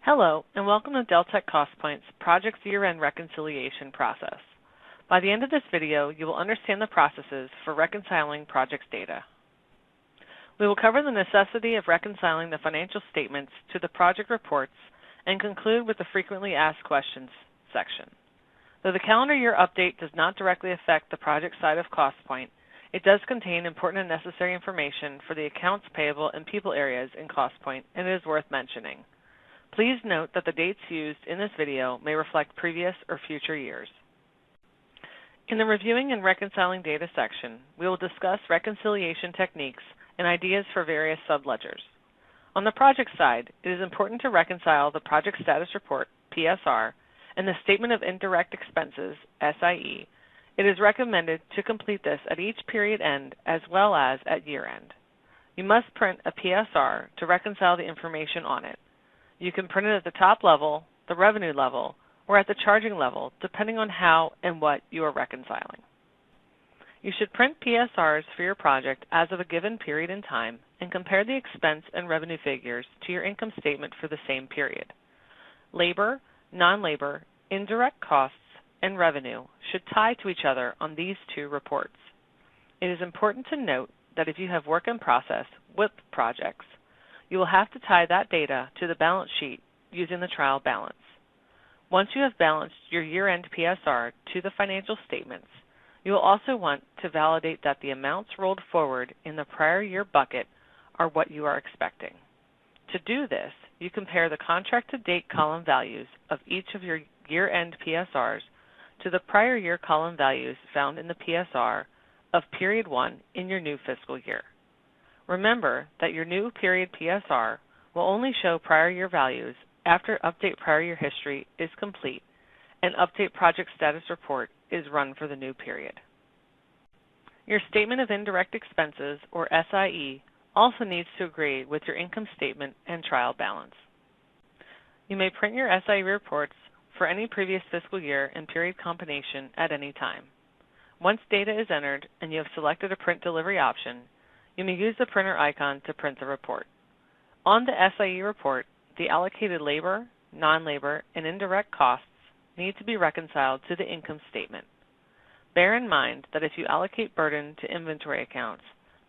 Hello, and welcome to Deltek Costpoint's Project's Year-End Reconciliation process. By the end of this video, you will understand the processes for reconciling project's data. We will cover the necessity of reconciling the financial statements to the project reports and conclude with the frequently asked questions section. Though the calendar year update does not directly affect the project side of Costpoint, it does contain important and necessary information for the accounts payable and people areas in Costpoint, and it is worth mentioning. Please note that the dates used in this video may reflect previous or future years. In the Reviewing and Reconciling Data section, we will discuss reconciliation techniques and ideas for various subledgers. On the project side, it is important to reconcile the Project Status Report, PSR, and the Statement of Indirect Expenses, SIE. It is recommended to complete this at each period end as well as at year end. You must print a PSR to reconcile the information on it. You can print it at the top level, the revenue level, or at the charging level, depending on how and what you are reconciling. You should print PSRs for your project as of a given period in time and compare the expense and revenue figures to your income statement for the same period. Labor, non-labor, indirect costs, and revenue should tie to each other on these two reports. It is important to note that if you have work in process, WIP projects, you will have to tie that data to the balance sheet using the trial balance. Once you have balanced your year-end PSR to the financial statements, you will also want to validate that the amounts rolled forward in the prior year bucket are what you are expecting. To do this, you compare the contract-to-date column values of each of your year-end PSRs to the prior year column values found in the PSR of period 1 in your new fiscal year. Remember that your new period PSR will only show prior year values after Update Prior Year History is complete and Update Project Status Report is run for the new period. Your Statement of Indirect Expenses, or SIE, also needs to agree with your income statement and trial balance. You may print your SIE reports for any previous fiscal year and period combination at any time. Once data is entered and you have selected a print delivery option, you may use the printer icon to print the report. On the SIE report, the allocated labor, non-labor, and indirect costs need to be reconciled to the income statement. Bear in mind that if you allocate burden to inventory accounts,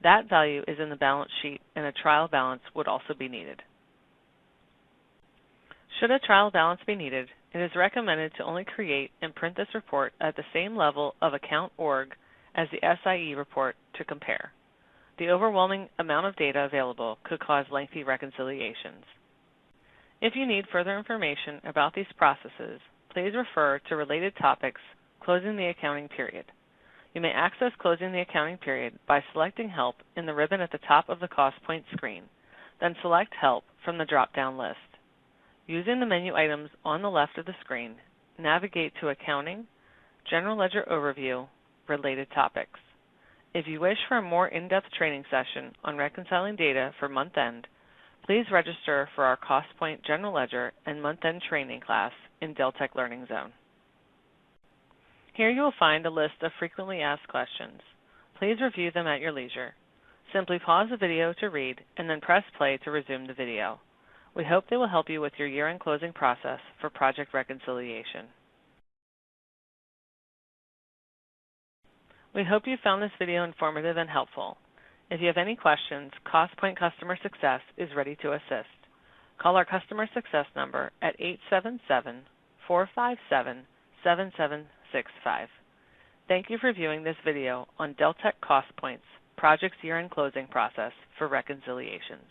that value is in the balance sheet and a trial balance would also be needed. Should a trial balance be needed, it is recommended to only create and print this report at the same level of account org as the SIE report to compare. The overwhelming amount of data available could cause lengthy reconciliations. If you need further information about these processes, please refer to Related Topics, Closing the Accounting Period. You may access Closing the Accounting Period by selecting Help in the ribbon at the top of the Costpoint screen, then select Help from the drop-down list. Using the menu items on the left of the screen, navigate to Accounting, General Ledger Overview, Related Topics. If you wish for a more in-depth training session on reconciling data for month-end, please register for our Costpoint General Ledger and month-end training class in Deltek Learning Zone. Here you will find a list of frequently asked questions. Please review them at your leisure. Simply pause the video to read and then press play to resume the video. We hope they will help you with your year-end closing process for project reconciliation. We hope you found this video informative and helpful. If you have any questions, Costpoint Customer Success is ready to assist. Call our Customer Success number at 877-457-7765. Thank you for viewing this video on Deltek Costpoint's Project's Year-End Closing Process for Reconciliations.